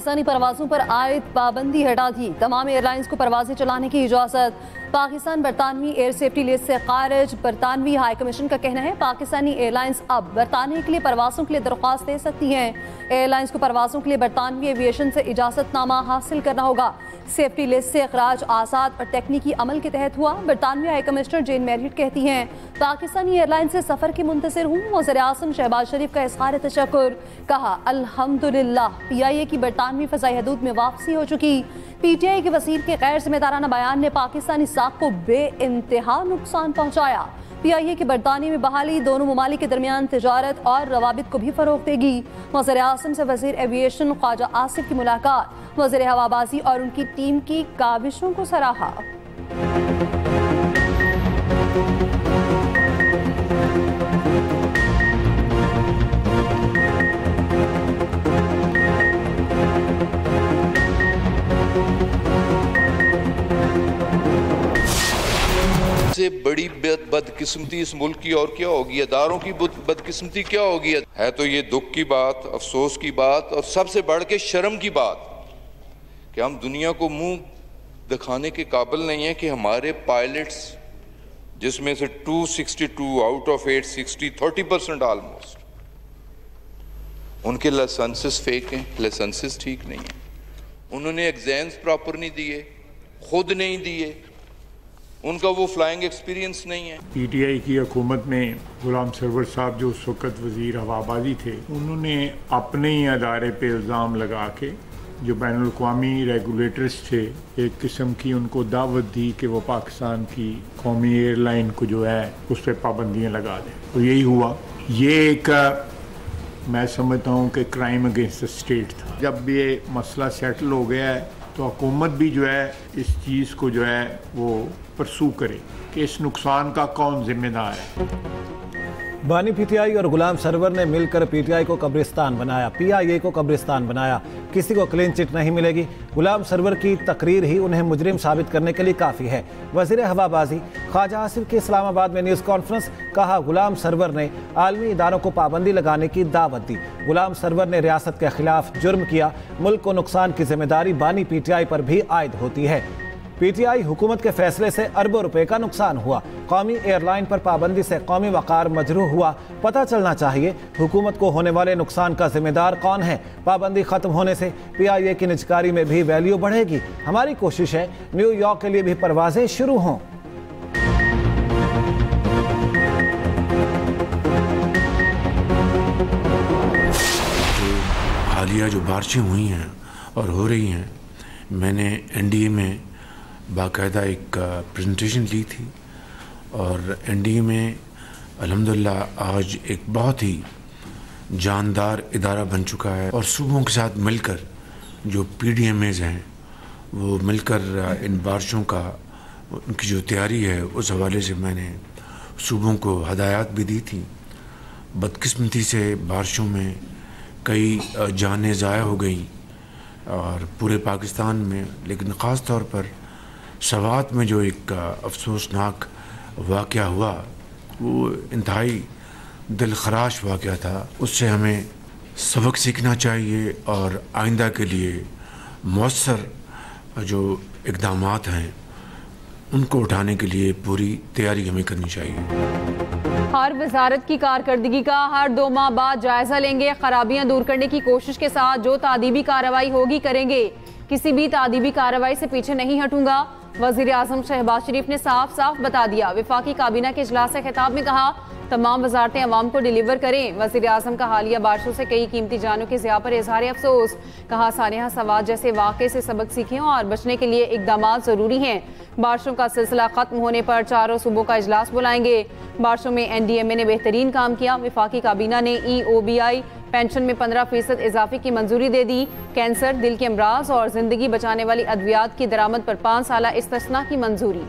पाकिस्तानी परवाज़ों पर आयद पाबंदी हटा दी। तमाम एयरलाइंस को परवाज़ें चलाने की इजाज़त। पाकिस्तान बरतानवी एयर सेफ्टी लिस्ट से खारिज। बरतानवी हाई कमीशन का कहना है पाकिस्तानी एयरलाइंस अब बरतानिया के लिए परवाज़ों के लिए दरख्वास्त दे सकती हैं। एयरलाइंस को परवाज़ों के लिए बरतानवी एविएशन से इजाज़तनामा हासिल करना होगा। सेफ्टी लिस्ट से अखराज आसाद और तकनीकी अमल के तहत हुआ। बरतानवी हाई कमिश्नर जेन मैरिट कहती हैं पाकिस्तानी एयरलाइन से सफ़र की मुंतज़िर हूँ। वज़ीर आज़म शहबाज शरीफ का इज़हार तशक्कुर। कहा अल्हम्दुलिल्लाह PIA की बरतानवी फ़ज़ाई हदूद में वापसी हो चुकी। PTI के वज़ीर के गैर जिम्मेदाराना बयान ने पाकिस्तानी साख को बेइंतहा नुकसान पहुँचाया। PIA की बरतानिया में बहाली दोनों ममालिक के दरमियान तिजारत और रवाबित को भी फ़रोग़ देगी। वज़ीर आज़म से वज़ीर एविएशन ख्वाजा आसिफ की मुलाकात। वज़ीर हवाबाजी और उनकी टीम की काविशों को सराहा। से बड़ी बदकिस्मती इस मुल्क की और क्या होगी, अदारों की बदकिस्मती क्या होगी। है तो ये दुख की बात, अफसोस की बात और सबसे बढ़ के शर्म की बात कि हम दुनिया को मुंह दिखाने के काबिल नहीं है कि हमारे पायलट्स, जिसमें से 262 आउट ऑफ 860 30% ऑलमोस्ट, उनके लाइसेंसेस फेक हैं, लाइसेंसेस ठीक नहीं है। उन्होंने एग्जाम्स प्रॉपर नहीं दिए, खुद नहीं दिए, उनका वो फ्लाइंग एक्सपीरियंस नहीं है। PTI की हुकूमत में गुलाम सरवर साहब जो उस वक़्त वज़ीर हवाबाजी थे, उन्होंने अपने ही अदारे पे इल्ज़ाम लगा के जो बैनुल अक़वामी रेगुलेटर्स थे एक किस्म की उनको दावत दी कि वो पाकिस्तान की कौमी एयरलाइन को जो है उस पर पाबंदियाँ लगा दें। तो यही हुआ। ये एक मैं समझता हूँ कि क्राइम अगेंस्ट द स्टेट था। जब ये मसला सेटल हो गया है तो हुकूमत भी जो है इस चीज़ को जो है वो परसू करे कि इस नुकसान का कौन जिम्मेदार है। बानी PTI और गुलाम सरवर ने मिलकर PTI को कब्रिस्तान बनाया, PIA को कब्रिस्तान बनाया। किसी को क्लीन चिट नहीं मिलेगी। गुलाम सरवर की तकरीर ही उन्हें मुजरिम साबित करने के लिए काफ़ी है। वज़ीर हवाबाजी ख्वाजा आसिफ की इस्लामाबाद में न्यूज़ कॉन्फ्रेंस। कहा गुलाम सरवर ने आलमी इदारों को पाबंदी लगाने की दावत दी। गुलाम सरवर ने रियासत के खिलाफ जुर्म किया। मुल्क को नुकसान की जिम्मेदारी बानी PTI पर भी आयद होती है। PTI हुकूमत के फैसले से अरबों रुपए का नुकसान हुआ। कौमी एयरलाइन पर पाबंदी से कौमी वक़ार मजरूह हुआ। पता चलना चाहिए हुकूमत को होने वाले नुकसान का जिम्मेदार कौन है। पाबंदी खत्म होने से PIA की निजकारी में भी वैल्यू बढ़ेगी। हमारी कोशिश है न्यूयॉर्क के लिए भी परवाजें शुरू हों। हालिया जो बारिशें हुई हैं और हो रही हैं, मैंने NDA में बाकायदा एक प्रेजेंटेशन ली थी और NDA में अल्हम्दुलिल्लाह आज एक बहुत ही जानदार इदारा बन चुका है और सूबों के साथ मिलकर जो PDMAs हैं वो मिलकर इन बारिशों का उनकी जो तैयारी है उस हवाले से मैंने सूबों को हदायत भी दी थी। बदकिस्मती से बारिशों में कई जानें ज़ाया हो गई और पूरे पाकिस्तान में, लेकिन ख़ास तौर पर सवात में जो एक अफसोसनाक वाक़या हुआ वो इंतहाई दिलखराश वाक़या था। उससे हमें सबक सीखना चाहिए और आइंदा के लिए मौसर जो इक़दामात हैं उनको उठाने के लिए पूरी तैयारी हमें करनी चाहिए। हर वजारत की कारकर्दगी का हर 2 माह बाद जायजा लेंगे। खराबियां दूर करने की कोशिश के साथ जो तादीबी कार्रवाई होगी करेंगे। किसी भी तादीबी कार्रवाई से पीछे नहीं हटूंगा। वज़ीर आज़म शहबाज शरीफ ने साफ साफ बता दिया। वफाकी काबीना के इजलास से खिताब में कहा तमाम वजारतें अवाम को डिलीवर करें। वज़ीर आज़म का हालिया बारिशों से कई कीमती जानों के ज़िया पर इजहार अफसोस। कहा सानिया सवाद जैसे वाक़े से सबक सीखें और बचने के लिए इक़दाम ज़रूरी हैं। बारिशों का सिलसिला खत्म होने पर चारों सूबों का इजलास बुलाएंगे। बारिशों में NDMA ने बेहतरीन काम किया। वफाकी काबीना ने EOBI पेंशन में 15% इजाफे की मंजूरी दे दी। कैंसर, दिल के अमराज और जिंदगी बचाने वाली अद्वियात की दरामद पर 5 साल इस्तिस्ना की मंजूरी।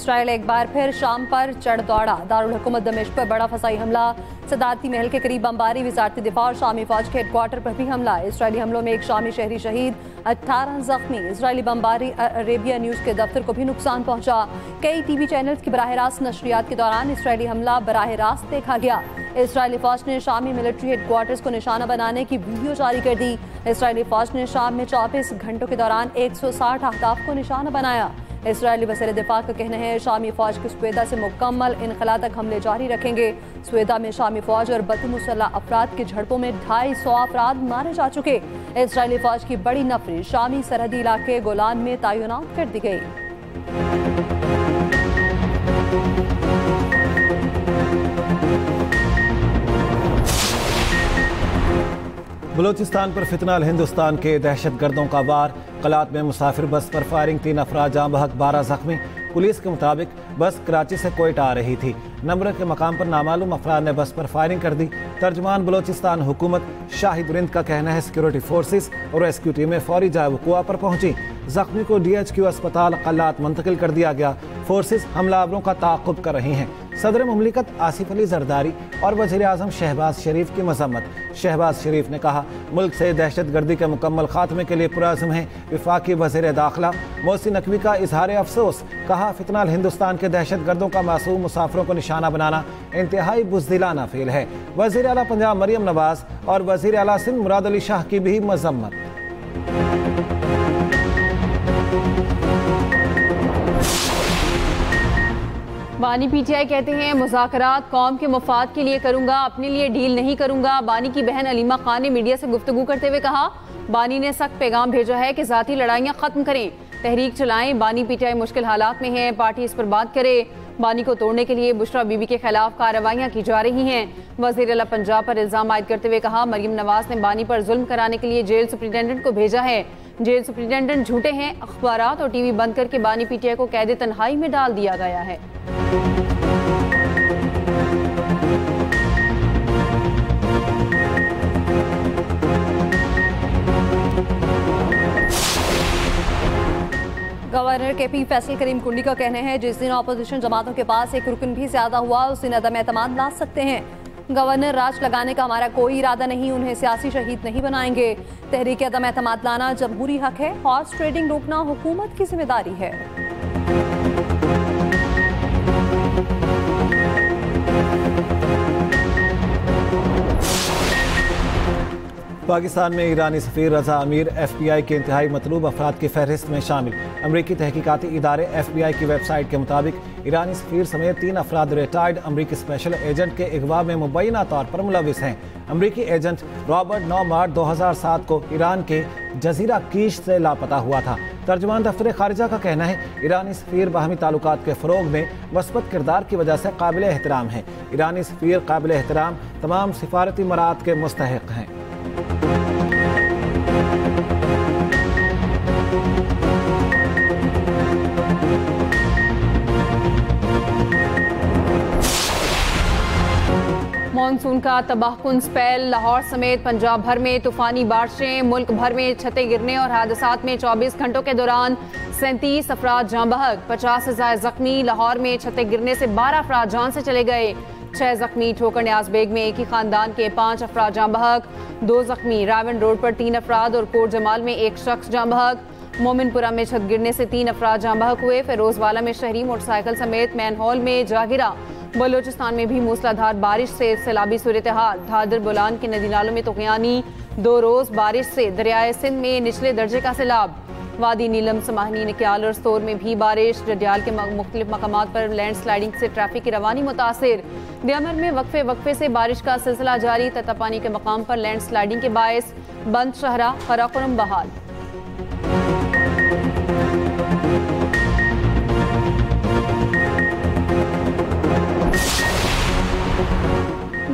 इसराइल एक बार फिर शाम पर चढ़ दौड़ा। दारुल हुकूमत दमिश्क पर बड़ा फसाई हमला, सदारती महल के करीब बमबारी, वजारती दिफा और शामी फौज के हेडक्वार्टर पर भी हमला। इसराइली हमलों में एक शामी शहरी शहीद, 18 जख्मी। इसराइली बमबारी अरेबिया न्यूज़ के दफ्तर को भी नुकसान पहुंचा। कई टीवी चैनल्स की बराह रास्त नशरियात के दौरान इसराइली हमला बराह रास्त देखा गया। इसराइली फौज ने शामी मिलिट्री हेडक्वार्टर्स को निशाना बनाने की वीडियो जारी कर दी। इसराइली फौज ने शाम में 24 घंटों के दौरान 160 अहदाफ को निशाना बनाया। इसराइली वज़ीर दिफा का कहना है शामी फौज की स्वेदा से मुकम्मल इनखला तक हमले जारी रखेंगे। स्वेदा में शामी फौज और बदमुसल्लह अफराद की झड़पों में 250 अफराद मारे जा चुके। इसराइली फौज की बड़ी नफरी शामी सरहदी इलाके गोलान में तैनात कर दी गई। बलूचिस्तान पर फितनाल हिंदुस्तान के दहशतगर्दों का वार, कलात में मुसाफिर बस पर फायरिंग, 3 अफराद जाँ बहक, 12 जख्मी। पुलिस के मुताबिक बस कराची से कोयटा आ रही थी। नंबर के मकाम पर नामालूम अफराद ने बस पर फायरिंग कर दी। तर्जमान बलूचिस्तान हुकूमत शाहिद रिंद का कहना है सिक्योरिटी फोर्सेस और रेस्क्यू टीमें फौरी जाए वक़ुआ पर पहुंची। जख्मी को DHQ अस्पताल कलात मुंतकिल कर दिया गया। फोर्सेस हमलावरों का ताक़ुब कर रही हैं। सदर मुमलिकत आसिफ अली जरदारी और वज़ीर आज़म शहबाज शरीफ की मज़म्मत। शहबाज शरीफ ने कहा मुल्क से दहशत गर्दी के मुकम्मल खात्मे के लिए पुरअज़्म है। वफाकी वज़ीर दाखिला मोहसिन नकवी का इजहार अफसोस, कहा फितनाल हिंदुस्तान के दहशत गर्दों का मासूम मुसाफिरों को निशाना बनाना इंतहाई बुज़दिलाना फेल है। वज़ीर आला पंजाब मरियम नवाज और वज़ीर आला सिंध मुराद अली शाह की भी मज़म्मत। बानी PTI कहते हैं मुज़ाकरात कौम के मफाद के लिए करूंगा, अपने लिए डील नहीं करूंगा। बानी की बहन अलीमा खान ने मीडिया से गुफ्तगू करते हुए कहा बानी ने सख्त पैगाम भेजा है कि ज़ाती लड़ाइयाँ ख़त्म करें, तहरीक चलाएं। बानी PTI मुश्किल हालात में है, पार्टी इस पर बात करे। बानी को तोड़ने के लिए बुशरा बीबी के खिलाफ कार्रवाइयाँ की जा रही हैं। वज़ीर आला पंजाब पर इल्ज़ाम आयद करते हुए कहा मरियम नवाज ने बानी पर जुल्म कराने के लिए जेल सुप्रिटेंडेंट को भेजा है। जेल सुप्रिटेंडेंट झूठे हैं। अखबारात और TV बंद करके बानी PTI को कैद तन्हाई में डाल दिया गया है। गवर्नर KP फैसल करीम कुंडी का कहना है जिस दिन अपोजिशन जमातों के पास एक रुकन भी ज्यादा हुआ उस दिन अदम एतमाद ला सकते हैं। गवर्नर राज लगाने का हमारा कोई इरादा नहीं, उन्हें सियासी शहीद नहीं बनाएंगे। तहरीक अदम एतमाद लाना जमहूरी हक है, हॉर्स ट्रेडिंग रोकना हुकूमत की जिम्मेदारी है। पाकिस्तान में ईरानी सफ़ीर रज़ा अमीर FBI के इंतहाई मतलूब अफराद की फहरिस्त में शामिल। अमरीकी तहकीकाती इदारे FBI की वेबसाइट के मुताबिक ईरानी सफ़ीर समेत 3 अफराद रिटायर्ड अमरीकी स्पेशल एजेंट के अगवा में मुबैना तौर पर मुलविस हैं। अमरीकी एजेंट रॉबर्ट 9 मार्च 2007 को ईरान के जजीरा कीश से लापता हुआ था। तर्जुमान दफ्तर खारिजा का कहना है ईरानी सफ़ीर बाहमी ताल्लुकात के फ़रोग में मस्बत किरदार की वजह से काबिल एहतराम है। ईरानी सफ़ीर काबिल एहतराम तमाम सिफारती मराहत के मुस्तहिक़ हैं। मानसून का तबाहकुन स्पेल, लाहौर समेत पंजाब भर में तूफानी बारिशें, मुल्क भर में छतें गिरने और हादसात में 24 घंटों के दौरान 37 अफराद जाँ बहक, 50 से ज़ायद जख्मी। लाहौर में छतें गिरने से 12 अफराद जान से चले गए, 6 जख्मी। ठोकर न्याज बेग में एक ही खानदान के 5 अफराद जाँ बहक, 2 जख्मी। रावण रोड पर 3 अफराद और कोट जमाल में 1 शख्स जाँ बहक। मोमिनपुरा में छत गिरने से 3 अफराद जाँ बहक हुए। फिरोजवाला में शहरी मोटरसाइकिल समेत मैनहोल में जा गिरा। बलोचिस्तान में भी मूसलाधार बारिश से सैलाबी सूरत हाल, धादर बोलान के नदी नालों में तुग़यानी। 2 रोज़ बारिश से दरियाए सिंध में निचले दर्जे का सैलाब। वादी नीलम, समाहनी, निक्याल और स्तोर में भी बारिश। जडियाल के मुख्तलिफ मकामात पर लैंड स्लाइडिंग से ट्रैफिक की रवानी मुतासिर। दियामर में वक्फे से बारिश का सिलसिला जारी। ततापानी के मकाम पर लैंड स्लाइडिंग के बायस बंद शहरा खराकुरम बहाल।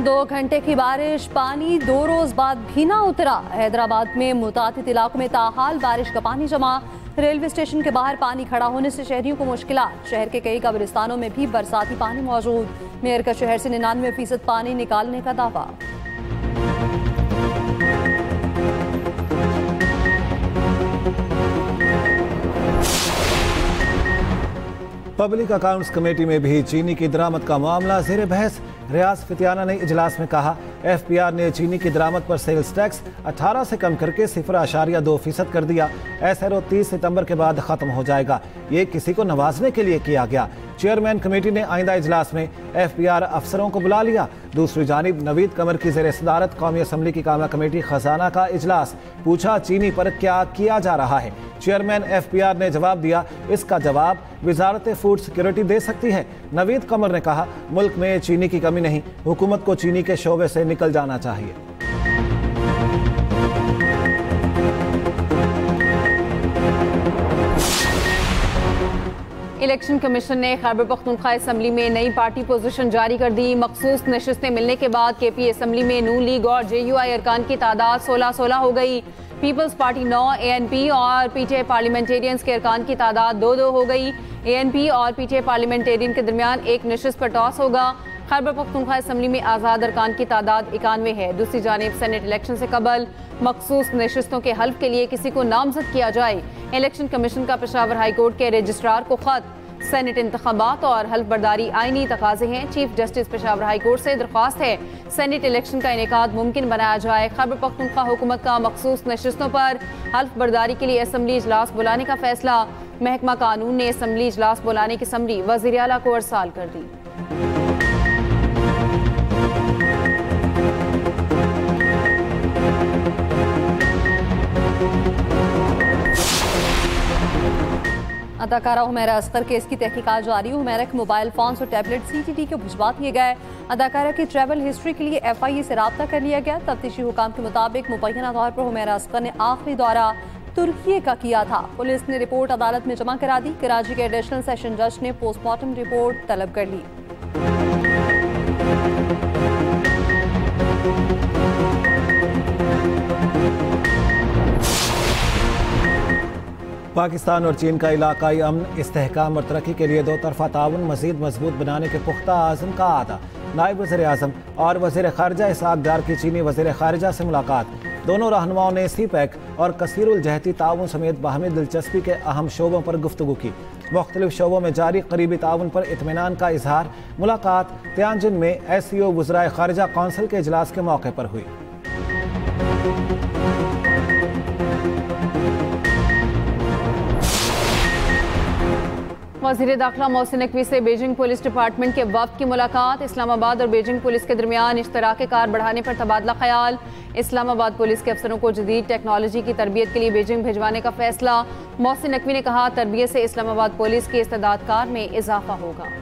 दो घंटे की बारिश, पानी 2 रोज बाद भी ना उतरा। हैदराबाद में मुतादिद इलाकों में ताहाल बारिश का पानी जमा। रेलवे स्टेशन के बाहर पानी खड़ा होने से शहरियों को मुश्किलात। शहर के कई कब्रिस्तानों में भी बरसाती पानी मौजूद। मेयर का शहर से 99% पानी निकालने का दावा। पब्लिक अकाउंट्स कमेटी में भी चीनी की दरामद का मामला जेर बहस। रियाज फितियाना ने इजलास में कहा, FPR ने चीनी की दरामद पर सेल्स टैक्स 18 से कम करके 0.2% कर दिया। SRO 30 सितंबर के बाद खत्म हो जाएगा। ये किसी को नवाजने के लिए किया गया। चेयरमैन कमेटी ने आइंदा इजलास में FPR अफसरों को बुला लिया। दूसरी जानिब नवीद कमर की जेर सदारत कौमी असम्बली की कामा कमेटी खजाना का इजलास। पूछा, चीनी पर क्या किया जा रहा है? चेयरमैन FPR ने जवाब दिया, इसका जवाब वजारत फूड सिक्योरिटी दे सकती है। नवीद कमर ने कहा, मुल्क में चीनी की कमी नहीं, हुकूमत को चीनी के शोबे से निकल जाना चाहिए। इलेक्शन कमीशन ने खैबर पख्तूनख्वा असम्बली में नई पार्टी पोजीशन जारी कर दी। मखसूस नशिस्तें मिलने के बाद KP असम्बली में नून लीग और JUI अरकान की तादाद 16-16 हो गई। पीपल्स पार्टी 9, ANP और PTI पार्लियामेंटेरियंस के अरकान की तादाद 2-2 हो गई। ANP और PTI पार्लियामेंटेरियन के दरमियान एक नशिस्त पर टॉस होगा। खैबर पख्तूनख्वा असम्बली में आज़ाद अरकान की तादाद 91 है। दूसरी जानिब सेनेट इलेक्शन से कबल मखसूस नशिस्तों के हल्फ के लिए किसी को नामजद किया जाए। इलेक्शन कमीशन का पेशावर हाई कोर्ट के रजिस्ट्रार को खत। सेनेट इंतखाबात और हल्फ बर्दारी आईनी तकाजे हैं। Chief justice Peshawar high court से दरख्वास्त है सेनेट इलेक्शन का इनेकाद मुमकिन बनाया जाए। खैबर पख्तूनख्वा हुकूमत का मखसूस नशिस्तों पर हल्फ बर्दारी के लिए असम्बली इजलास बुलाने का फैसला। महकमा कानून ने असम्बली इजलास बुलाने की समरी वज़ीर आला को अरसाल कर दी। अदाकारा हुमैरा अस्कर केस की तहकीकात जारी। हुमैरा के मोबाइल फोन और टैबलेट CTT के भिजवा दिए गए। अदाकारा की ट्रैवल हिस्ट्री के लिए FIA से रब्ता कर लिया गया। तफ्तीशी हुकाम के मुताबिक मुबैना तौर पर हुमैरा अस्कर ने आखिरी दौरा तुर्की का किया था। पुलिस ने रिपोर्ट अदालत में जमा करा दी। कराची के एडिशनल सेशन जज ने पोस्टमार्टम रिपोर्ट तलब कर ली। पाकिस्तान और चीन का इलाकाई अमन, इस्तेहकाम और तरक्की के लिए दो तरफा ताउन मज़ीद मजबूत बनाने के पुख्ता आज़म का आदा। नायब वज़ीर आज़म और वज़ीर ख़ारिजा इसहाक़ डार की चीनी वज़ीर ख़ारिजा से मुलाकात। दोनों रहनुमाओं ने CPEC और कसीरुल जहती ताउन समेत बाहमी दिलचस्पी के अहम शोबों पर गुफ्तगू की। मुख्तलिफ शोबों में जारी करीबी ताउन पर इत्मीनान का इजहार। मुलाकात तियानजिन में SCO वज़राए ख़ारिजा कौंसिल के इजलास के मौके पर हुई। वज़ीर दाखिला मोहसिन नकवी से बीजिंग पुलिस डिपार्टमेंट के वफ़द की मुलाकात। इस्लामाबाद और बीजिंग पुलिस के दरमियान इश्तराक कार बढ़ाने पर तबादला ख्याल। इस्लामाबाद पुलिस के अफसरों को जदीद टेक्नोलॉजी की तरबियत के लिए बीजिंग भिजवाने का फैसला। मोहसिन नकवी ने कहा, तरबियत से इस्लामाबाद पुलिस की इस्तेदाद कार में इजाफा होगा।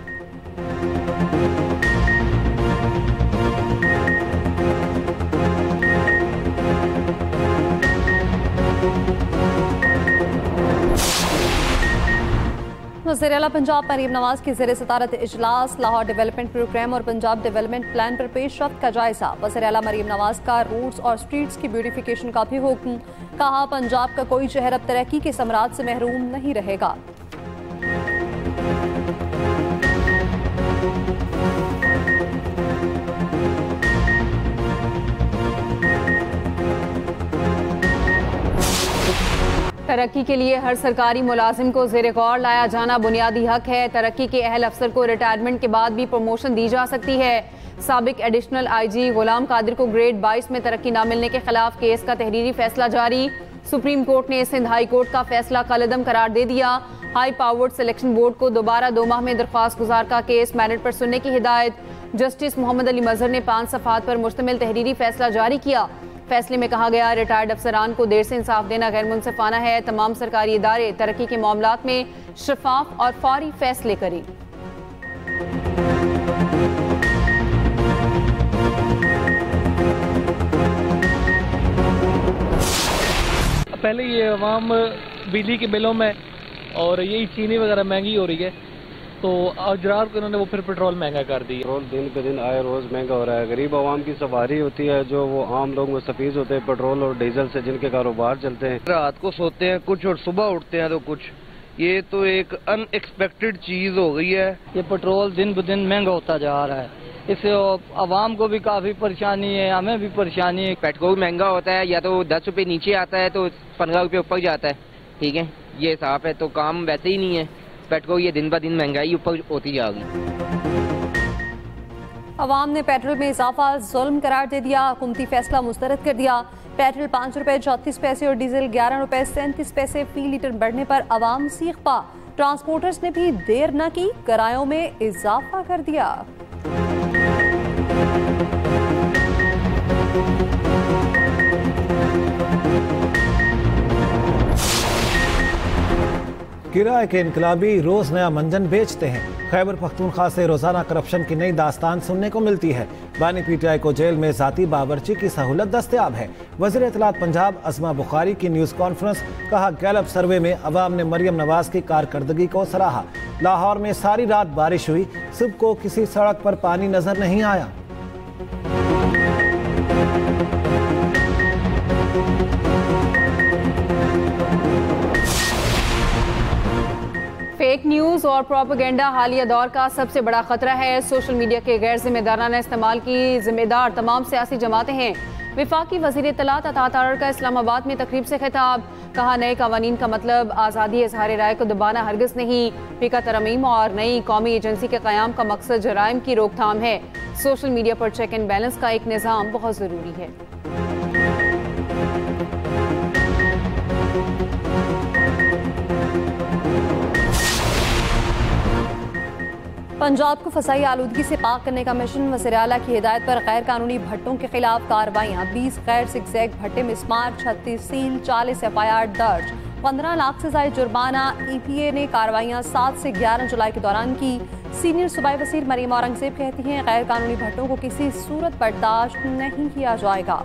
वज़ीर आला पंजाब मरीम नवाज की ज़ेर सदारत इजलास। लाहौर डेवलपमेंट प्रोग्राम और पंजाब डेवलपमेंट प्लान पर पेशरफ्त का जायजा। वज़ीर आला मरीम नवाज का रोड्स और स्ट्रीट्स की ब्यूटिफिकेशन का भी हुक्म। कहा, पंजाब का कोई शहर अब तरक्की के समरात से महरूम नहीं रहेगा। तरक्की के लिए हर सरकारी मुलाजिम को ज़ेर गौर लाया जाना बुनियादी हक है। तरक्की के अहल अफसर को रिटायरमेंट के बाद भी प्रमोशन दी जा सकती है। साबिक एडिशनल IG गुलाम कादिर को ग्रेड 22 में तरक्की न मिलने के खिलाफ केस का तहरीरी फैसला जारी। सुप्रीम कोर्ट ने सिंध हाई कोर्ट का फैसला कलअदम करार दे दिया। हाई पावर्ड सिलेक्शन बोर्ड को दोबारा 2 माह में दरख्वास्त गुजार का केस मेरिट पर सुनने की हिदायत। जस्टिस मोहम्मद अली मजहर ने 5 सफ़हात पर मुश्तमिल तहरीरी फैसला जारी किया। फैसले में कहा गया, रिटायर्ड अफसरान को देर से इंसाफ देना गैर मुनसिफाना है। तमाम सरकारी इदारे तरक्की के मामलात में शफाफ और फौरी फैसले करें। पहले ये अवाम बिजली के बिलों में और यही चीनी वगैरह महंगी हो रही है, तो अजरार को इन्होंने वो फिर पेट्रोल महंगा कर दी। पेट्रोल दिन पे दिन आए रोज महंगा हो रहा है। गरीब आवाम की सवारी होती है, जो वो आम लोग मुस्तफीज होते हैं पेट्रोल और डीजल से, जिनके कारोबार चलते हैं। रात को सोते हैं कुछ और सुबह उठते हैं तो कुछ। ये तो एक अनएक्सपेक्टेड चीज हो गई है। ये पेट्रोल दिन ब दिन महंगा होता जा रहा है, इससे आवाम को भी काफी परेशानी है, हमें भी परेशानी है। पेट्रोल महंगा होता है, या तो 10 रुपए नीचे आता है तो 15 रुपए ऊपर जाता है। ठीक है, ये हिसाब है, तो काम वैसे ही नहीं है। एक्सपेक्ट करो ये दिन ब दिन महंगाई ऊपर होती जाएगी। अवाम ने पेट्रोल में इजाफा जुल्म करार दे दिया, हुकूमती फैसला मुस्तरद कर दिया। पेट्रोल 5 रुपए 34 पैसे और डीजल 11 रुपए 37 पैसे फी लीटर बढ़ने पर अवाम सीख पा। ट्रांसपोर्टर्स ने भी देर न की, किरायों में इजाफा कर दिया। किराए के इनकलाबी रोज नया मंजन बेचते हैं। खैबर पख्तूनख्वा से रोजाना करप्शन की नई दास्तान सुनने को मिलती है। बानी पीटीआई को जेल में जाती बावर्ची की सहूलत दस्तयाब है। वज़ीर इत्तलात पंजाब अज़मा बुखारी की न्यूज़ कॉन्फ्रेंस, कहा गैलप सर्वे में अवाम ने मरियम नवाज की कारकर्दगी को सराहा। लाहौर में सारी रात बारिश हुई, सुबह को किसी सड़क पर पानी नजर नहीं आया। फेक न्यूज़ और प्रोपेगेंडा हालिया दौर का सबसे बड़ा खतरा है। सोशल मीडिया के गैर जिम्मेदाराना इस्तेमाल की जिम्मेदार तमाम सियासी जमातें हैं। विफाकी वज़ीर इत्तलात अता तारड़ का इस्लामाबाद में तकरीब से खिताब, कहा नए कानून का मतलब आज़ादी इज़हार राय को दबाना हरगिज़ नहीं। फीका तरमीम और नई कौमी एजेंसी के क़याम का मकसद जराइम की रोकथाम है। सोशल मीडिया पर चेक एंड बैलेंस का एक निज़ाम बहुत ज़रूरी है। पंजाब को फसाई आलूदगी से पाक करने का मिशन, वज़ीर आला की हिदायत पर गैर कानूनी भट्टों के खिलाफ कार्रवाइयाँ। 20 गैर सिगजैग भट्टे मिसमार, 36 सील, 40 FIR दर्ज, 15 लाख से ज़ायद जुर्माना। EPA ने कार्रवाइयाँ 7 से 11 जुलाई के दौरान की। सीनियर सूबाई वज़ीर मरीम औरंगज़ेब कहती हैं गैर कानूनी भट्टों को किसी सूरत बर्दाश्त नहीं किया जाएगा।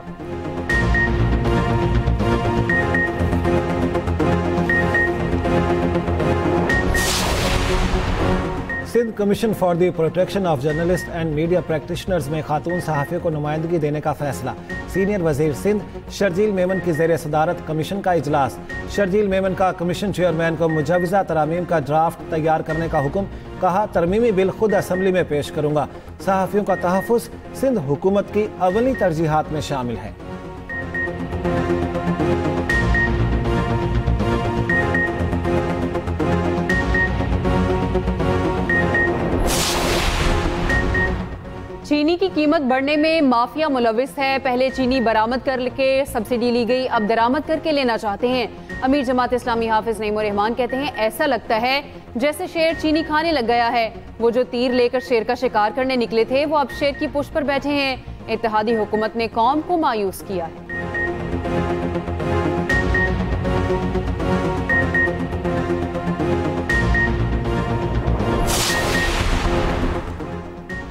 Sindh commission for the protection of journalist and media practitioners में खातून सहाफ़ियों को नुमाइंदगी देने का फैसला। सीनियर वजीर सिंध शर्जील मेमन की ज़ेर सदारत कमीशन का इजलास। शर्जील मेमन का कमीशन चेयरमैन को मुजवज़ा तरामीम का ड्राफ्ट तैयार करने का हुक्म, कहा तरमीमी बिल खुद असम्बली में पेश करूंगा। सहाफ़ियों का तहफ़्फ़ुज़ सिंध हुकूमत की अवली तरजीहात में शामिल है। चीनी की कीमत बढ़ने में माफिया मुलविस है। पहले चीनी बरामद करके सब्सिडी ली गई, अब दरामद करके लेना चाहते हैं। अमीर जमात इस्लामी हाफिज नईमुर रहमान कहते हैं ऐसा लगता है जैसे शेर चीनी खाने लग गया है। वो जो तीर लेकर शेर का शिकार करने निकले थे वो अब शेर की पुष्ट पर बैठे हैं। इत्तेहादी हुकूमत ने कौम को मायूस किया है।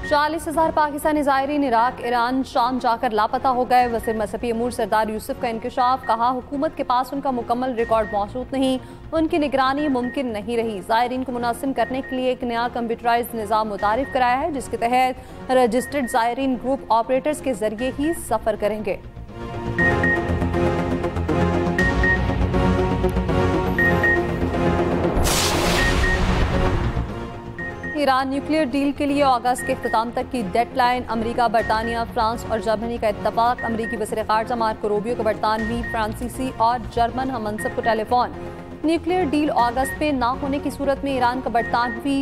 चालीस 40,000 पाकिस्तानी ज़ायरीन इराक, ईरान, शाम जाकर लापता हो गए। वज़ीर मज़हबी अमूर सरदार यूसुफ का इंकशाफ, कहा हुकूमत के पास उनका मुकम्मल रिकॉर्ड मौजूद नहीं, उनकी निगरानी मुमकिन नहीं रही। ज़ायरीन को मुनासिब करने के लिए एक नया कंप्यूटराइज निज़ाम मुतारिफ कराया है जिसके तहत रजिस्टर्ड ज़ायरीन ग्रुप ऑपरेटर्स के जरिए ही सफ़र करेंगे। ईरान न्यूक्लियर डील के लिए अगस्त के इख्तिताम तक की डेडलाइन। अमेरिका, बरतानिया, फ्रांस और जर्मनी का इत्तफाक। अमेरिकी वज़ीर ख़ारजा मार्को रूबियो को बरतानवी, फ्रांसीसी और जर्मन हममंसब को टेलीफोन। न्यूक्लियर डील अगस्त में ना होने की सूरत में ईरान का बरतानवी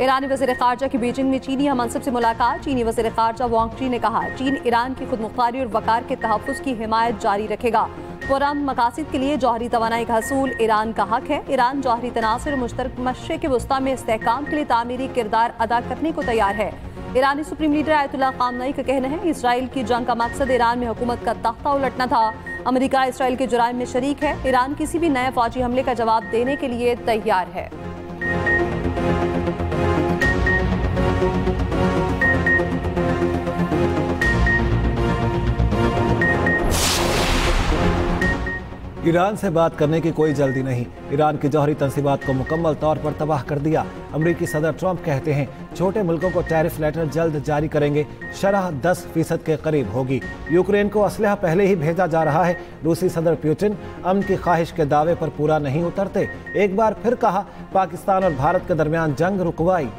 ईरानी वज़ीर ख़ारजा की बीजिंग में चीनी हममंसब से मुलाकात। चीनी वज़ीर ख़ारजा वांग ची ने कहा चीन ईरान की खुदमुख्तारी और वक़ार के तहफ़्फ़ुज़ की हिमायत जारी रखेगा। पुरअमन मकासद के लिए जौहरी तवानाई का हसूल ईरान का हक है। ईरान जौहरी तनासुर और मुश्तरक मशरिक़ वुस्ता में इस्तेहकाम के लिए तामीरी किरदार अदा करने को तैयार है। ईरानी सुप्रीम लीडर आयतुल्लाह ख़ामनई का कहना है इसराइल की जंग का मकसद ईरान में हुकूमत का तख्ता उलटना था। अमेरिका इसराइल के जुराइम में शरीक है। ईरान किसी भी नए फौजी हमले का जवाब देने के लिए तैयार है। ईरान से बात करने की कोई जल्दी नहीं। ईरान की जौहरी तंसीबात को मुकम्मल तौर पर तबाह कर दिया। अमरीकी सदर ट्रंप कहते हैं छोटे मुल्कों को टैरिफ लेटर जल्द जारी करेंगे। शरह 10% के करीब होगी। यूक्रेन को असलहा पहले ही भेजा जा रहा है। रूसी सदर पुतिन अमन की ख्वाहिश के दावे पर पूरा नहीं उतरते। एक बार फिर कहा पाकिस्तान और भारत के दरमियान जंग रुकवाई।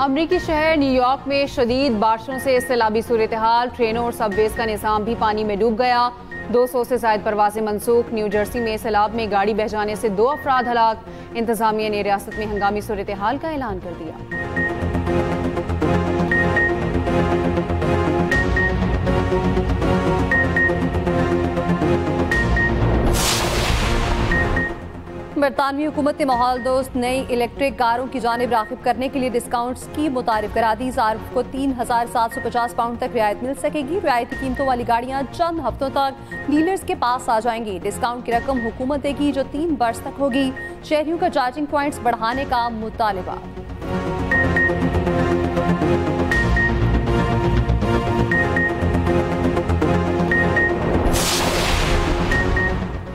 अमरीकी शहर न्यूयॉर्क में शदीद बारिशों से सैलाबी सूरत हाल, ट्रेनों और सबवेज का निज़ाम भी पानी में डूब गया। 200 से ज़ायद परवाजें मनसूख। न्यू जर्सी में सैलाब में गाड़ी बह जाने से 2 अफराद हलाक। इंतजामिया ने रियासत में हंगामी सूरत हाल का ऐलान कर दिया। बरतानवी हुकूमत ने माहौल दोस्त नई इलेक्ट्रिक कारों की जानिब राग़िब करने के लिए डिस्काउंट स्कीम मुतारिफ करा दी। सार्फ को 3,750 पाउंड तक रियायत मिल सकेगी। रियायती कीमतों वाली गाड़ियां चंद हफ्तों तक डीलर्स के पास आ जाएंगी। डिस्काउंट की रकम हुकूमत देगी जो 3 बरस तक होगी। शहरियों का चार्जिंग पॉइंट्स बढ़ाने का मुतालबा।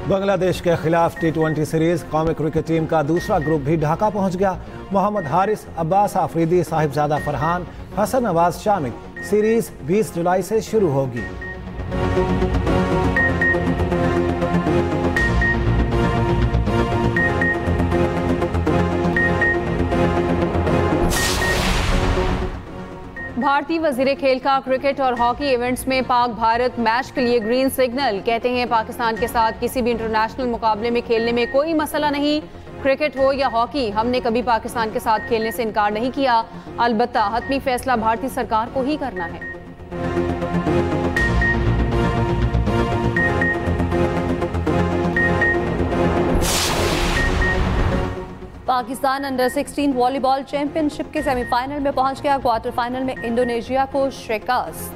बांग्लादेश के खिलाफ T20 सीरीज कौमी क्रिकेट टीम का दूसरा ग्रुप भी ढाका पहुंच गया। मोहम्मद हारिस, अब्बास आफरीदी, साहिबजादा फरहान, हसन नवाज शामिल। सीरीज 20 जुलाई से शुरू होगी। भारतीय वजीर खेल का क्रिकेट और हॉकी इवेंट्स में पाक भारत मैच के लिए ग्रीन सिग्नल। कहते हैं पाकिस्तान के साथ किसी भी इंटरनेशनल मुकाबले में खेलने में कोई मसला नहीं। क्रिकेट हो या हॉकी, हमने कभी पाकिस्तान के साथ खेलने से इनकार नहीं किया। अलबत्ता हतमी फैसला भारतीय सरकार को ही करना है। पाकिस्तान अंडर 16 वॉलीबॉल चैंपियनशिप के सेमीफाइनल में पहुंच गया। क्वार्टर फाइनल में इंडोनेशिया को शिकस्त।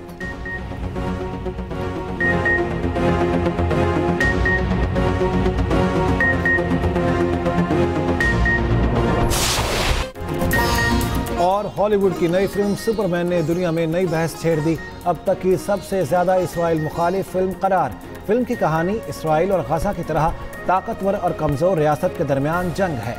और हॉलीवुड की नई फिल्म सुपरमैन ने दुनिया में नई बहस छेड़ दी। अब तक की सबसे ज्यादा इसराइल मुखालिफ फिल्म करार। फिल्म की कहानी इसराइल और गजा की तरह ताकतवर और कमजोर रियासत के दरमियान जंग है।